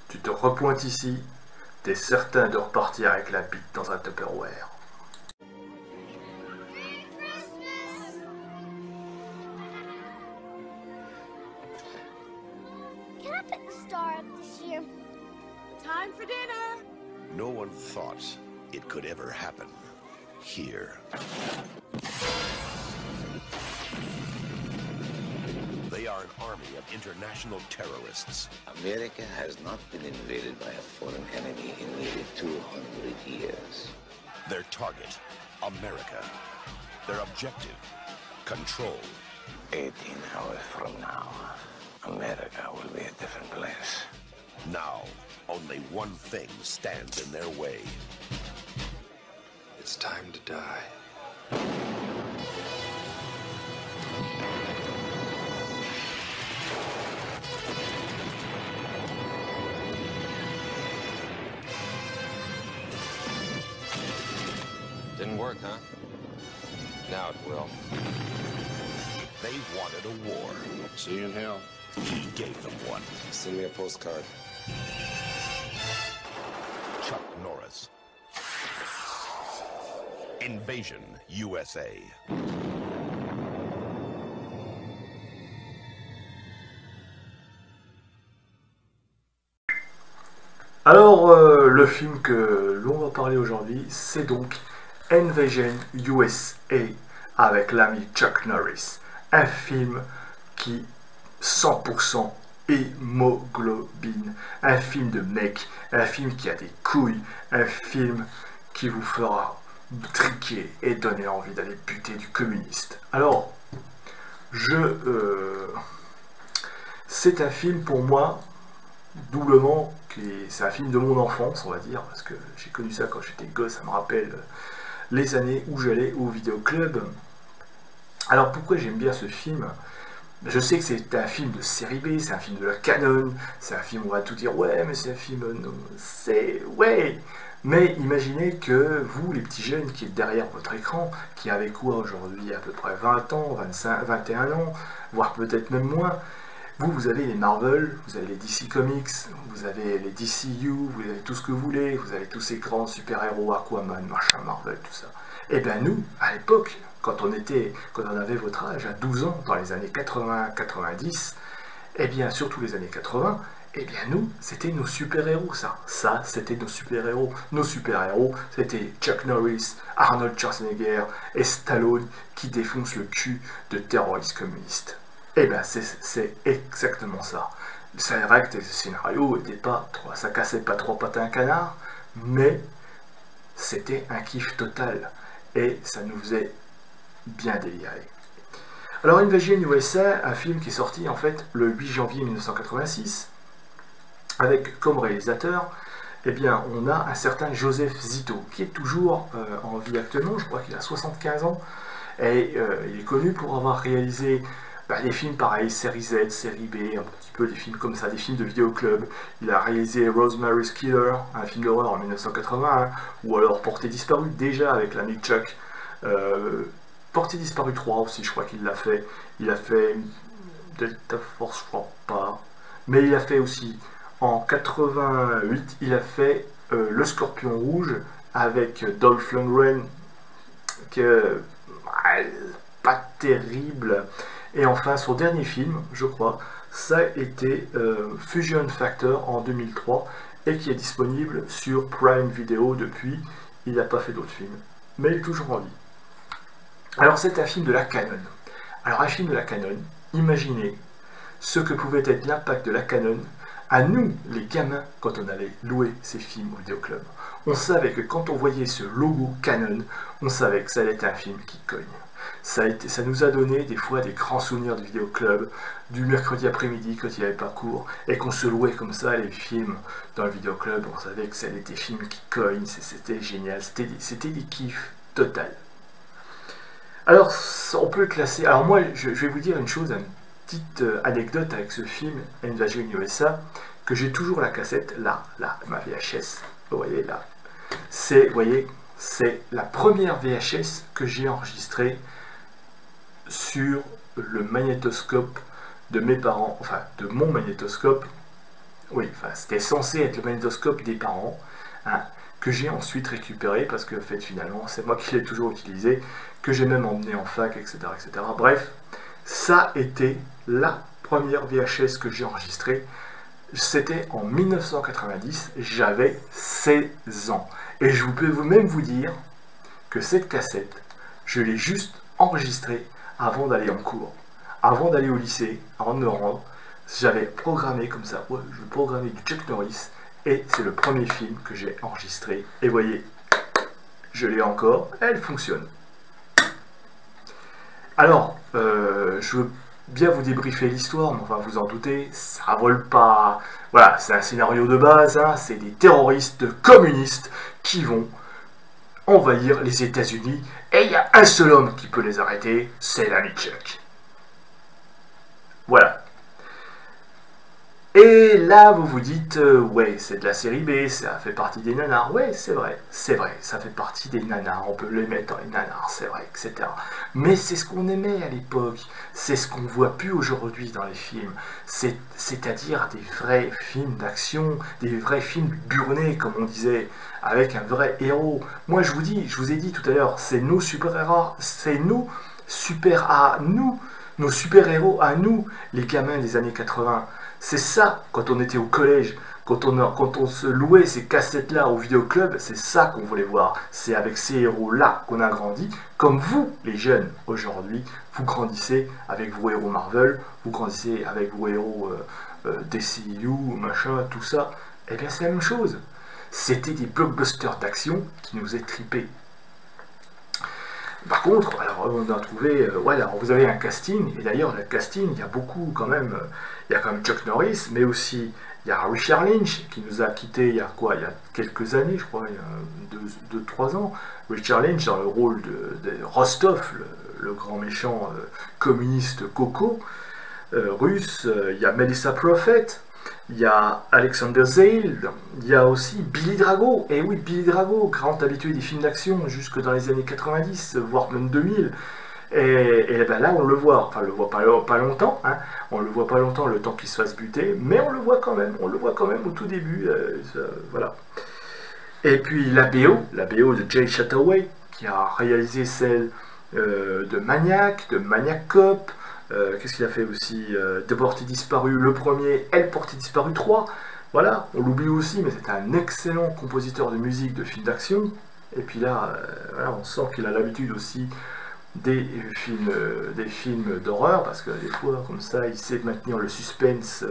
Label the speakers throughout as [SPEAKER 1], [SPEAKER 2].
[SPEAKER 1] tu te repointes ici, t'es certain de repartir avec la bite dans un Tupperware.
[SPEAKER 2] Can I pick the star up this year?
[SPEAKER 3] Time for dinner.
[SPEAKER 4] No one thought it could ever happen here. They are an army of international terrorists.
[SPEAKER 5] America has not been invaded by a foreign enemy in nearly 200 years.
[SPEAKER 4] Their target, America. Their objective, control.
[SPEAKER 5] 18 hours from now, America will be a different place.
[SPEAKER 4] Now, only one thing stands in their way.
[SPEAKER 6] It's time to die.
[SPEAKER 7] Didn't work, huh? Now it will.
[SPEAKER 4] They wanted a war.
[SPEAKER 6] See you in hell.
[SPEAKER 4] He gave them one.
[SPEAKER 7] Send me a postcard.
[SPEAKER 4] Chuck Norris. Invasion USA.
[SPEAKER 1] Alors, le film que l'on va parler aujourd'hui, c'est donc Invasion USA avec l'ami Chuck Norris. Un film qui 100% hémoglobine. Un film de mec, un film qui a des couilles, un film qui vous fera triquer et donner envie d'aller buter du communiste. Alors, c'est un film pour moi doublement, c'est un film de mon enfance, on va dire, parce que j'ai connu ça quand j'étais gosse, ça me rappelle les années où j'allais au vidéoclub. Alors pourquoi j'aime bien ce film? Je sais que c'est un film de série B, c'est un film de la canon, c'est un film où on va tout dire, ouais, mais c'est un film, non, c'est, ouais. Mais imaginez que vous, les petits jeunes qui êtes derrière votre écran, qui avez quoi aujourd'hui, à peu près 20 ans, 25, 21 ans, voire peut-être même moins, vous avez les Marvel, vous avez les DC Comics, vous avez les DCU, vous avez tout ce que vous voulez, vous avez tous ces grands super-héros, Aquaman, machin, Marvel, tout ça. Et bien nous, à l'époque, quand on avait votre âge, à 12 ans, dans les années 80-90, et bien surtout les années 80, et bien nous, c'était nos super-héros, ça. Ça, c'était nos super-héros. Nos super-héros, c'était Chuck Norris, Arnold Schwarzenegger et Stallone qui défoncent le cul de terroristes communistes. Et bien c'est exactement ça. C'est vrai que le scénario était pas trop, ça cassait pas trois pattes à un canard, mais c'était un kiff total et ça nous faisait bien délirer. Alors Invasion USA, un film qui est sorti en fait le 8 janvier 1986, avec comme réalisateur, eh bien on a un certain Joseph Zito qui est toujours en vie actuellement, je crois qu'il a 75 ans, et il est connu pour avoir réalisé des films pareils, série Z, série B, un petit peu des films comme ça, des films de vidéoclub. Il a réalisé Rosemary's Killer, un film d'horreur en 1981, ou alors Portée disparue, déjà avec l'ami Chuck. Portée disparue 3 aussi, je crois qu'il l'a fait. Il a fait Delta Force, je crois pas. Mais il a fait aussi, en 88, il a fait Le Scorpion Rouge, avec Dolph Lundgren, que pas terrible. Et enfin, son dernier film, je crois, ça a été Fusion Factor en 2003 et qui est disponible sur Prime Video depuis. Il n'a pas fait d'autres films, mais il est toujours en vie. Alors, c'est un film de la canon. Alors, un film de la canon, imaginez ce que pouvait être l'impact de la canon à nous, les gamins, quand on allait louer ces films au vidéoclub. On savait que quand on voyait ce logo canon, on savait que ça allait être un film qui cogne. Ça nous a donné des fois des grands souvenirs de vidéoclub, du mercredi après-midi quand il n'y avait pas cours, et qu'on se louait comme ça les films dans le vidéoclub. On savait que c'était des films qui cognent, c'était génial, c'était des kiffs total. Alors, on peut classer... Alors moi, je vais vous dire une chose, une petite anecdote avec ce film, Invasion USA, que j'ai toujours la cassette, là, ma VHS, vous voyez là. Vous voyez, c'est la première VHS que j'ai enregistrée sur le magnétoscope de mes parents, enfin de mon magnétoscope, Oui, enfin, c'était censé être le magnétoscope des parents, hein, que j'ai ensuite récupéré parce que en fait, finalement, c'est moi qui l'ai toujours utilisé, que j'ai même emmené en fac, etc., etc. Bref, ça était la première VHS que j'ai enregistrée. C'était en 1990, j'avais 16 ans. Et je peux même vous dire que cette cassette, je l'ai juste enregistrée avant d'aller en cours, avant d'aller au lycée, avant de me rendre. J'avais programmé comme ça, ouais, je programmais du Chuck Norris, et c'est le premier film que j'ai enregistré. Et voyez, je l'ai encore, elle fonctionne. Alors, je veux bien vous débriefer l'histoire, mais enfin vous en doutez, ça vole pas. Voilà, c'est un scénario de base, hein, c'est des terroristes communistes qui vont envahir les États-Unis, et il y a un seul homme qui peut les arrêter, c'est l'ami Chuck. Voilà. Et là, vous vous dites, ouais, c'est de la série B, ça fait partie des nanars. Ouais, c'est vrai, ça fait partie des nanars, on peut les mettre dans les nanars, c'est vrai, etc. Mais c'est ce qu'on aimait à l'époque, c'est ce qu'on ne voit plus aujourd'hui dans les films, c'est-à-dire des vrais films d'action, des vrais films burnés, comme on disait, avec un vrai héros. Moi, je vous ai dit tout à l'heure, c'est nos super-héros, c'est nos super-héros à nous, les gamins des années 80. C'est ça, quand on était au collège, quand on se louait ces cassettes-là au vidéoclub, c'est ça qu'on voulait voir. C'est avec ces héros-là qu'on a grandi. Comme vous, les jeunes, aujourd'hui, vous grandissez avec vos héros Marvel, vous grandissez avec vos héros DCU, machin, tout ça. Eh bien, c'est la même chose. C'était des blockbusters d'action qui nous étripaient. Par contre, alors on a trouvé, voilà, vous avez un casting, et d'ailleurs le casting, il y a beaucoup quand même, il y a quand même Chuck Norris, mais aussi il y a Richard Lynch qui nous a quittés il y a quelques années, je crois, il y a 2-3 ans. Richard Lynch dans le rôle de Rostov, le grand méchant communiste coco russe. Il y a Melissa Prophet. Il y a Alexander Zale, il y a aussi Billy Drago, et oui, Billy Drago, grand habitué des films d'action jusque dans les années 90, voire même 2000, et ben là on le voit, enfin on le voit pas longtemps, hein, on le voit pas longtemps le temps qu'il se fasse buter, mais on le voit quand même au tout début, voilà. Et puis la BO de Jay Chataway, qui a réalisé celle de Maniac Cop. Qu'est-ce qu'il a fait aussi De Portée Disparue, le premier, Elle Portée Disparue 3. Voilà, on l'oublie aussi, mais c'est un excellent compositeur de musique de films d'action. Et puis là, voilà, on sent qu'il a l'habitude aussi des films d'horreur, parce que des fois, comme ça, il sait maintenir le suspense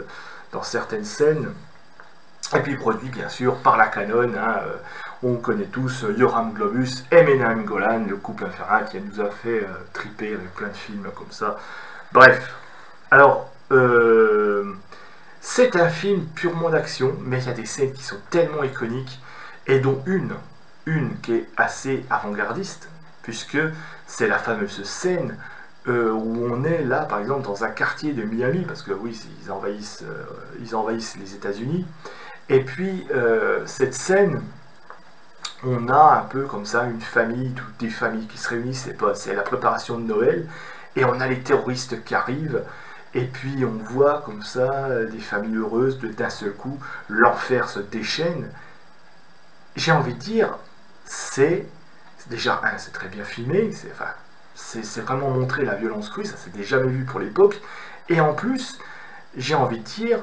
[SPEAKER 1] dans certaines scènes. Et puis produit, bien sûr, par la Canon. Hein, on connaît tous Yoram Globus et Menahem Golan, le couple infernal qui nous a fait triper avec plein de films comme ça. Bref, alors, c'est un film purement d'action, mais il y a des scènes qui sont tellement iconiques, et dont une qui est assez avant-gardiste, puisque c'est la fameuse scène où on est là, par exemple, dans un quartier de Miami, parce que oui, ils envahissent les États-Unis, et puis cette scène, on a un peu comme ça une famille, toutes des familles qui se réunissent, c'est la préparation de Noël, et on a les terroristes qui arrivent, et puis on voit comme ça des familles heureuses, d'un seul coup, l'enfer se déchaîne. J'ai envie de dire, c'est déjà, c'est très bien filmé, c'est vraiment montré la violence crue, ça s'était jamais vu pour l'époque, et en plus, j'ai envie de dire,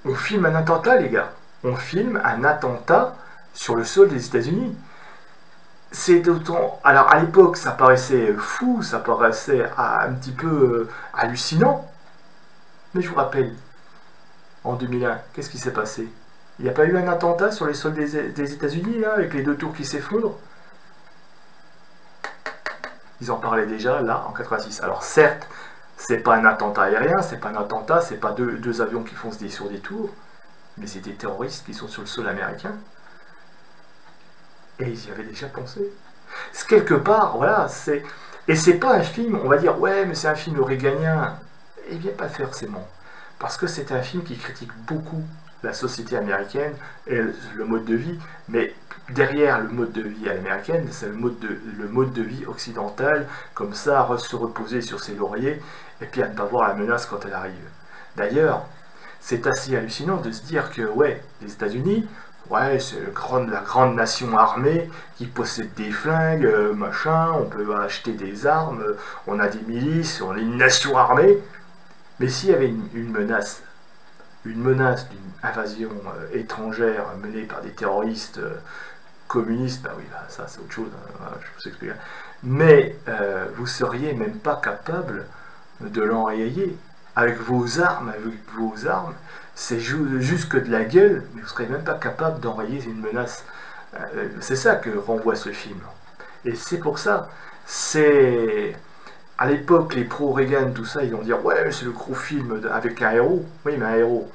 [SPEAKER 1] on filme un attentat, les gars, on filme un attentat sur le sol des États-Unis. C'est autant. Alors à l'époque, ça paraissait fou, ça paraissait un petit peu hallucinant. Mais je vous rappelle, en 2001, qu'est-ce qui s'est passé? Il n'y a pas eu un attentat sur les sols des États-Unis, là, avec les 2 tours qui s'effondrent? Ils en parlaient déjà, là, en 86. Alors certes, c'est pas un attentat aérien, c'est pas un attentat, c'est pas deux avions qui foncent sur des tours, mais c'est des terroristes qui sont sur le sol américain. Et ils y avaient déjà pensé. Quelque part, voilà, c'est... Et c'est pas un film, on va dire, ouais, mais c'est un film réganien. Eh bien, pas forcément. Parce que c'est un film qui critique beaucoup la société américaine et le mode de vie, mais derrière le mode de vie à l'américaine, c'est le mode de vie occidental, comme ça, à se reposer sur ses lauriers, et puis à ne pas voir la menace quand elle arrive. D'ailleurs, c'est assez hallucinant de se dire que, ouais, les États-Unis, ouais, c'est la grande nation armée qui possède des flingues, machin, on peut acheter des armes, on a des milices, on est une nation armée. Mais s'il y avait une menace d'une invasion étrangère menée par des terroristes communistes, bah oui, bah, ça c'est autre chose, hein, je vous explique. Mais vous seriez même pas capable de l'enrayer avec vos armes, c'est juste que de la gueule, mais vous serez même pas capable d'enrayer une menace. C'est ça que renvoie ce film. Et c'est pour ça, c'est... À l'époque, les pro-Reagan, tout ça, ils vont dire « Ouais, c'est le gros film avec un héros. » Oui, mais un héros.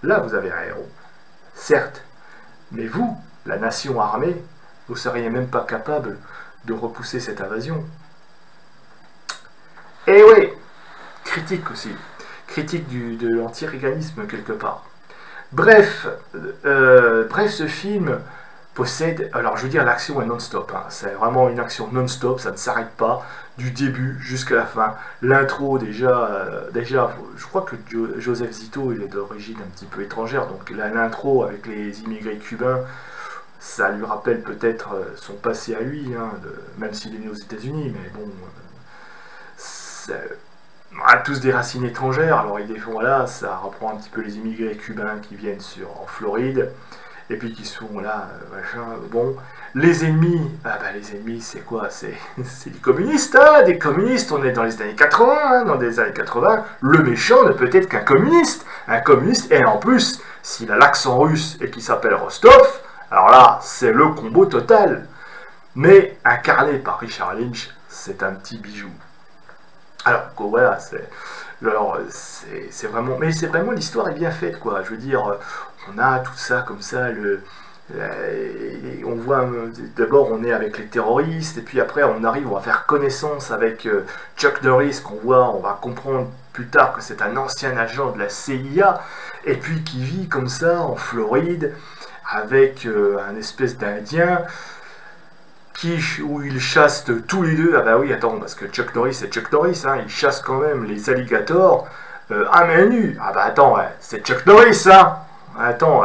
[SPEAKER 1] Là, vous avez un héros. Certes. Mais vous, la nation armée, vous ne seriez même pas capable de repousser cette invasion. Et oui, critique aussi. Critique de l'anti-réganisme, quelque part. Bref, ce film possède... Alors, je veux dire, l'action est non-stop. Hein. C'est vraiment une action non-stop, ça ne s'arrête pas. Du début jusqu'à la fin. L'intro, déjà, je crois que Joseph Zito, il est d'origine un petit peu étrangère, donc l'intro avec les immigrés cubains, ça lui rappelle peut-être son passé à lui, hein, même s'il est né aux États-Unis, mais bon, on a tous des racines étrangères, alors voilà, ça reprend un petit peu les immigrés cubains qui viennent en Floride, et puis qui sont là, machin, bon... Les ennemis, les ennemis, c'est quoi? C'est des communistes, hein, des communistes, on est dans les années 80, hein, dans les années 80, le méchant ne peut être qu'un communiste. Un communiste, et en plus, s'il a l'accent russe et qu'il s'appelle Rostov, alors là, c'est le combo total. Mais incarné par Richard Lynch, c'est un petit bijou. Alors, voilà, c'est vraiment... Mais c'est vraiment, l'histoire est bien faite, quoi. Je veux dire, on a tout ça comme ça, on voit, d'abord on est avec les terroristes, et puis après on va faire connaissance avec Chuck Norris, on va comprendre plus tard que c'est un ancien agent de la CIA, et puis qui vit comme ça en Floride, avec un espèce d'Indien, où ils chassent tous les deux. Ah bah oui, attends, parce que Chuck Norris c'est Chuck Norris, hein, il chasse quand même les alligators à main nue. Ah bah attends, ouais, c'est Chuck Norris, hein. Attends,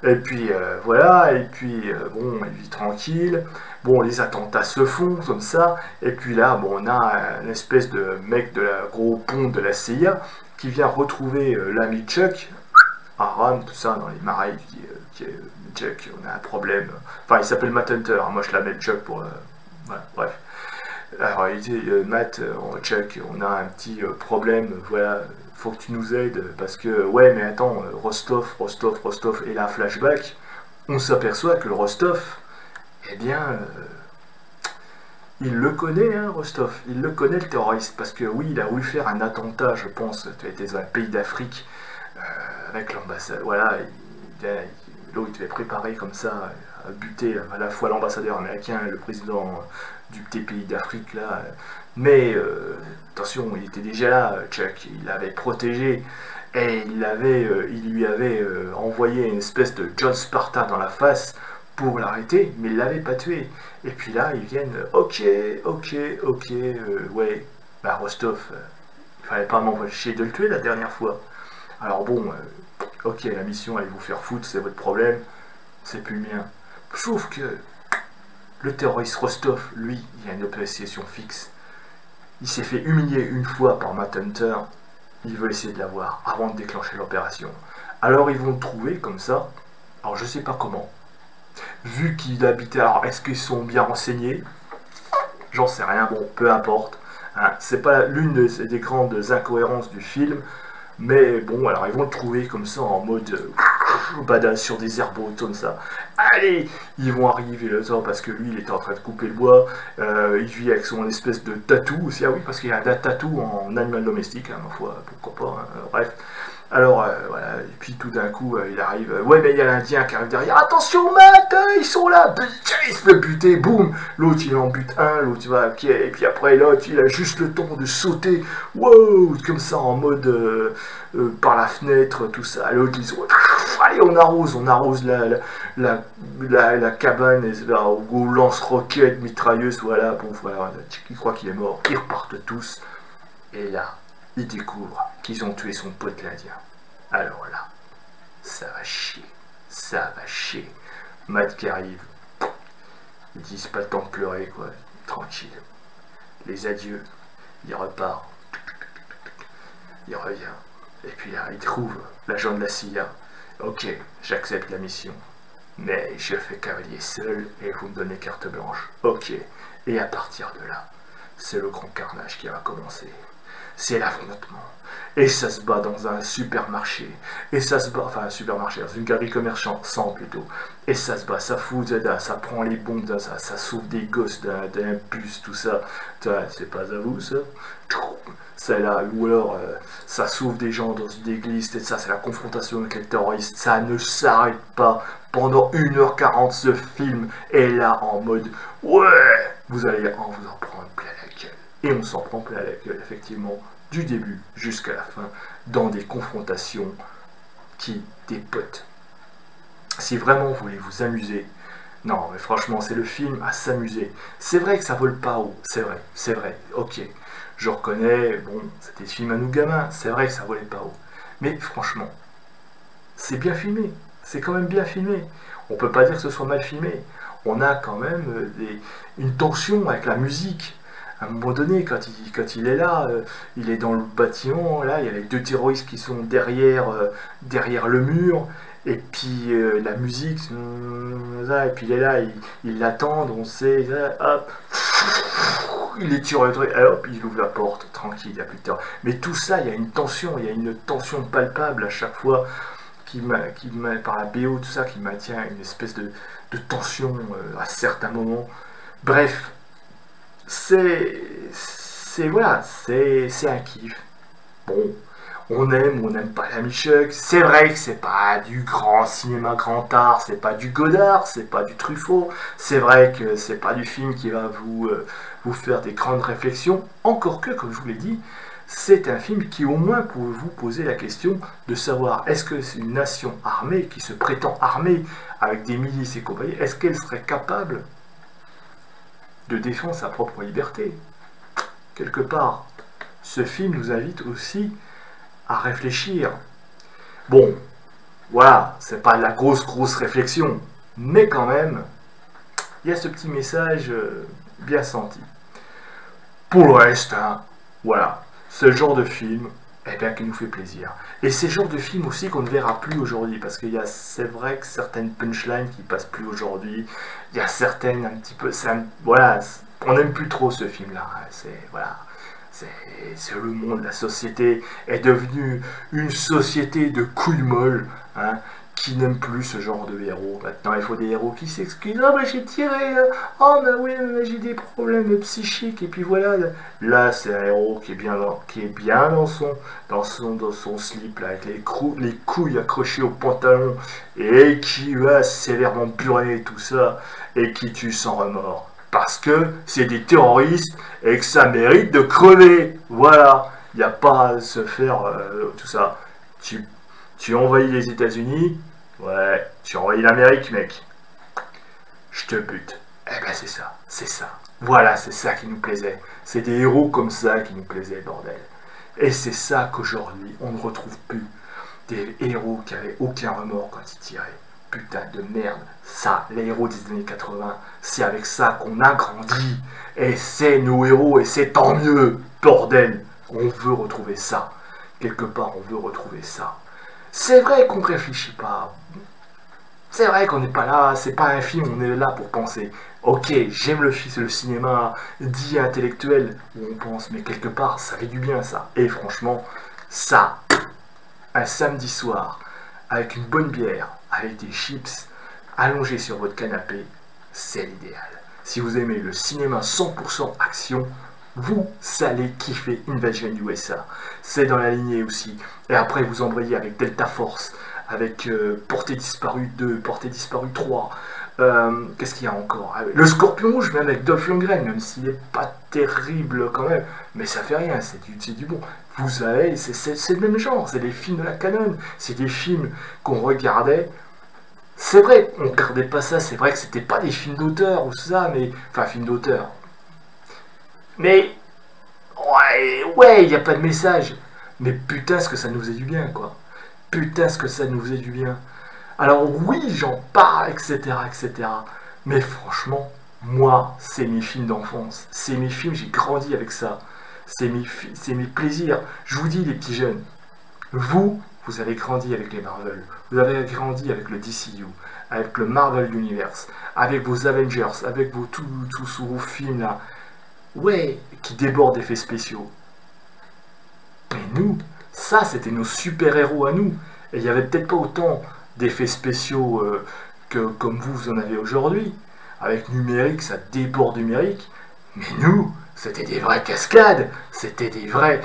[SPEAKER 1] et puis voilà, et puis bon, il vit tranquille. Bon, les attentats se font comme ça, et puis là, bon, on a une espèce de mec de la gros pont de la CIA qui vient retrouver l'ami Chuck, Aram, tout ça, dans les marais, qui est Chuck, on a un problème. Enfin, il s'appelle Matt Hunter, hein, moi je l'appelle Chuck pour... voilà, bref. Alors, il dit, Matt, Chuck, on a un petit problème, voilà, faut que tu nous aides, parce que, ouais, mais attends, Rostov, et là, flashback, on s'aperçoit que le Rostov, eh bien, il le connaît, hein, Rostov, il le connaît, le terroriste, parce que, oui, il a voulu faire un attentat, je pense, tu étais dans un pays d'Afrique, avec l'ambassade, voilà, l'autre, il devait préparer comme ça, à buter à la fois l'ambassadeur américain et le président du petit pays d'Afrique, là, mais attention, il était déjà là, Chuck, il l'avait protégé, et il lui avait envoyé une espèce de John Sparta dans la face pour l'arrêter, mais il l'avait pas tué. Et puis là, ils viennent, ok, ouais, bah Rostov, il fallait pas m'empêcher de le tuer la dernière fois. Alors bon, ok, la mission, allez vous faire foutre, c'est votre problème, c'est plus le mien. Sauf que le terroriste Rostov, lui, il a une appréciation fixe. Il s'est fait humilier une fois par Matt Hunter. Il veut essayer de l'avoir avant de déclencher l'opération. Alors ils vont le trouver comme ça. Alors je sais pas comment. Vu qu'il habitait... Alors est-ce qu'ils sont bien renseignés? J'en sais rien. Bon, peu importe. Hein, c'est pas l'une des grandes incohérences du film. Mais bon, alors ils vont le trouver comme ça en mode badass sur des herbes comme ça. Allez, ils vont arriver là parce que lui il était en train de couper le bois. Il vit avec son espèce de tatou aussi. Ah oui, parce qu'il y a un tatou en animal domestique, hein, ma foi, pourquoi pas. Hein, bref. Alors voilà, et puis tout d'un coup il arrive. Ouais, mais il y a l'Indien qui arrive derrière. Attention, Matt, ils sont là. Il se fait buter, boum. L'autre il en bute un, l'autre va. Ok, et puis après l'autre il a juste le temps de sauter. Wow, comme ça en mode par la fenêtre, tout ça. L'autre ils sont. Allez, on arrose la cabane au lance-roquettes, mitrailleuse, voilà. Bon, voilà, il croit qu'il est mort. Ils repartent tous. Et là, il découvre qu'ils ont tué son pote l'Indien. Alors là, ça va chier, ça va chier. Matt qui arrive, ils disent pas le temps de pleurer quoi, tranquille. Les adieux, il repart, il revient. Et puis là, il trouve l'agent de la CIA. Ok, j'accepte la mission. Mais je fais cavalier seul et vous me donnez carte blanche. Ok. Et à partir de là, c'est le grand carnage qui va commencer. C'est l'affrontement. Et ça se bat dans un supermarché. Et ça se bat, enfin un supermarché, dans une galerie commerçante plutôt. Et ça se bat, ça fout, ça prend les bombes, ça sauve des gosses d'un bus, tout ça. C'est pas à vous ça. C'est là, ou alors ça sauve des gens dans une église, et ça c'est la confrontation avec les terroristes. Ça ne s'arrête pas. Pendant 1h40 ce film est là en mode ouais, vous allez vous en prendre plein la gueule. Et on s'en prend plein la gueule effectivement du début jusqu'à la fin dans des confrontations qui dépotent. Si vraiment vous voulez vous amuser, non mais franchement c'est le film à s'amuser. C'est vrai que ça vole pas haut, c'est vrai, ok. Je reconnais, bon, c'était ce film à nous gamins, c'est vrai que ça volait pas haut. Mais franchement, c'est bien filmé. C'est quand même bien filmé. On peut pas dire que ce soit mal filmé. On a quand même une tension avec la musique. À un moment donné, quand il est là, il est dans le bâtiment, là, il y a les deux terroristes qui sont derrière le mur, et puis la musique, et puis il est là, il l'attend, on sait, hop, il les tire le truc, hop, il ouvre la porte, tranquille, il n'y a plus de terreur. Mais tout ça, il y a une tension palpable à chaque fois, par la BO, tout ça, qui maintient une espèce de tension à certains moments. Bref, c'est un kiff. Bon, on aime ou on n'aime pas la Michuk. C'est vrai que c'est pas du grand cinéma grand art, c'est pas du Godard, c'est pas du Truffaut. C'est vrai que c'est pas du film qui va vous faire des grandes réflexions. Encore que, comme je vous l'ai dit, c'est un film qui au moins peut vous poser la question de savoir est-ce que c'est une nation armée qui se prétend armée avec des milices et compagnie, est-ce qu'elle serait capable de défendre sa propre liberté? Quelque part, ce film nous invite aussi à réfléchir. Bon, voilà, c'est pas la grosse réflexion, mais quand même, il y a ce petit message bien senti. Pour le reste, hein, voilà. Ce genre de film, eh bien, qui nous fait plaisir. Et c'est le genre de film aussi qu'on ne verra plus aujourd'hui, parce que c'est vrai que certaines punchlines qui passent plus aujourd'hui, il y a certaines un petit peu, voilà, on n'aime plus trop ce film-là. C'est le monde, la société est devenue une société de couilles molles, hein, qui n'aime plus ce genre de héros. Maintenant, il faut des héros qui s'excusent. Oh, mais j'ai tiré. Oh, mais oui, mais j'ai des problèmes psychiques. Et puis voilà. Là, c'est un héros qui est bien dans son slip, là, avec les couilles accrochées au pantalon, et qui va sévèrement burner tout ça, et qui tue sans remords. Parce que c'est des terroristes, et que ça mérite de crever. Voilà. Il n'y a pas à se faire tout ça. Tu envahis les États-Unis, ouais, tu envahis l'Amérique, mec. Je te bute. Eh ben c'est ça. Voilà, c'est ça qui nous plaisait. C'est des héros comme ça qui nous plaisaient, bordel. Et c'est ça qu'aujourd'hui, on ne retrouve plus. Des héros qui avaient aucun remords quand ils tiraient. Putain de merde. Ça, les héros des années 80, c'est avec ça qu'on a grandi. Et c'est nos héros, et c'est tant mieux, bordel. On veut retrouver ça. Quelque part, on veut retrouver ça. C'est vrai qu'on ne réfléchit pas. C'est vrai qu'on n'est pas là, c'est pas un film, on est là pour penser. Ok, j'aime le cinéma dit intellectuel où on pense, mais quelque part, ça fait du bien ça. Et franchement, ça, un samedi soir, avec une bonne bière, avec des chips, allongé sur votre canapé, c'est l'idéal. Si vous aimez le cinéma 100% action, vous allez kiffer Invasion USA. C'est dans la lignée aussi. Et après, vous embrayez avec Delta Force, avec Portée Disparue 2, Portée Disparue 3. Qu'est-ce qu'il y a encore? Le Scorpion Rouge, même avec Dolph Lundgren, même s'il n'est pas terrible quand même. Mais ça fait rien, c'est du bon. Vous savez, c'est le même genre. C'est des films de la canon. C'est des films qu'on regardait. C'est vrai, on ne regardait pas ça. C'est vrai que c'était pas des films d'auteur ou ça, mais... Enfin, films d'auteur. Mais, ouais, il n'y a pas de message. Mais putain, ce que ça nous faisait du bien, quoi. Putain, ce que ça nous faisait du bien. Alors oui, j'en parle, etc., etc. Mais franchement, moi, c'est mes films d'enfance. C'est mes films, j'ai grandi avec ça. C'est mes plaisirs. Je vous dis, les petits jeunes, vous avez grandi avec les Marvel. Vous avez grandi avec le DCU, avec le Marvel Universe, avec vos Avengers, avec tous vos films là. Ouais, qui débordent d'effets spéciaux. Mais nous, ça, c'était nos super-héros à nous. Et il n'y avait peut-être pas autant d'effets spéciaux que comme vous en avez aujourd'hui. Avec numérique, ça déborde numérique. Mais nous, c'était des vraies cascades, c'était des vrais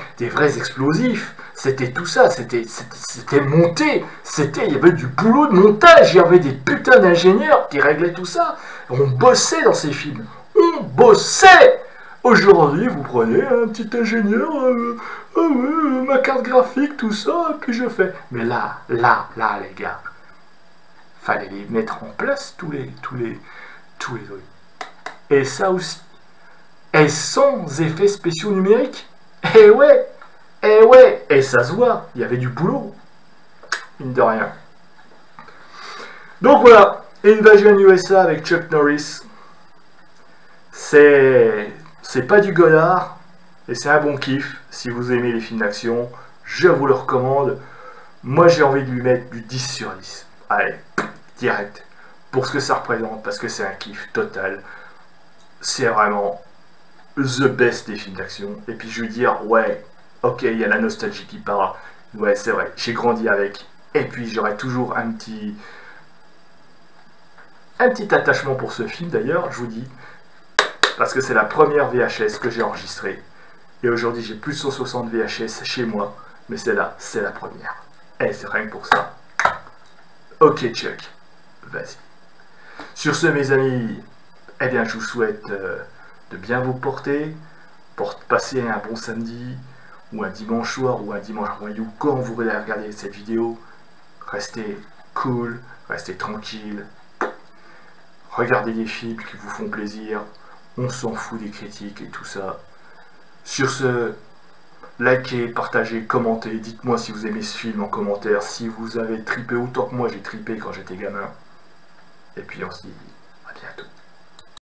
[SPEAKER 1] explosifs, c'était tout ça, c'était monté, il y avait du boulot de montage, il y avait des putains d'ingénieurs qui réglaient tout ça. On bossait dans ces films, on bossait. Aujourd'hui, vous prenez un petit ingénieur, ma carte graphique, tout ça, et puis je fais. Mais là, les gars, fallait les mettre en place tous les trucs. Et ça aussi. Et sans effets spéciaux numériques. Eh ouais, et ça se voit, il y avait du boulot, mine de rien. Donc voilà, Invasion USA avec Chuck Norris, c'est pas du Godard, et c'est un bon kiff. Si vous aimez les films d'action, je vous le recommande. Moi j'ai envie de lui mettre du 10 sur 10. Allez, direct, pour ce que ça représente, parce que c'est un kiff total. C'est vraiment the best des films d'action. Et puis je veux dire, ouais, ok, il y a la nostalgie qui parle. Ouais, c'est vrai, j'ai grandi avec. Et puis j'aurai toujours un petit attachement pour ce film d'ailleurs, je vous dis. Parce que c'est la première VHS que j'ai enregistrée. Et aujourd'hui j'ai plus de 160 VHS chez moi. Mais celle-là, c'est la première. Et c'est rien que pour ça. Ok Chuck, vas-y. Sur ce mes amis, eh bien je vous souhaite de bien vous porter, pour passer un bon samedi, ou un dimanche soir, ou un dimanche après-midi, ou quand vous voulez regarder cette vidéo. Restez cool, restez tranquille, regardez des films qui vous font plaisir, on s'en fout des critiques et tout ça. Sur ce, likez, partagez, commentez, dites-moi si vous aimez ce film en commentaire, si vous avez tripé autant que moi j'ai tripé quand j'étais gamin. Et puis on se dit à bientôt.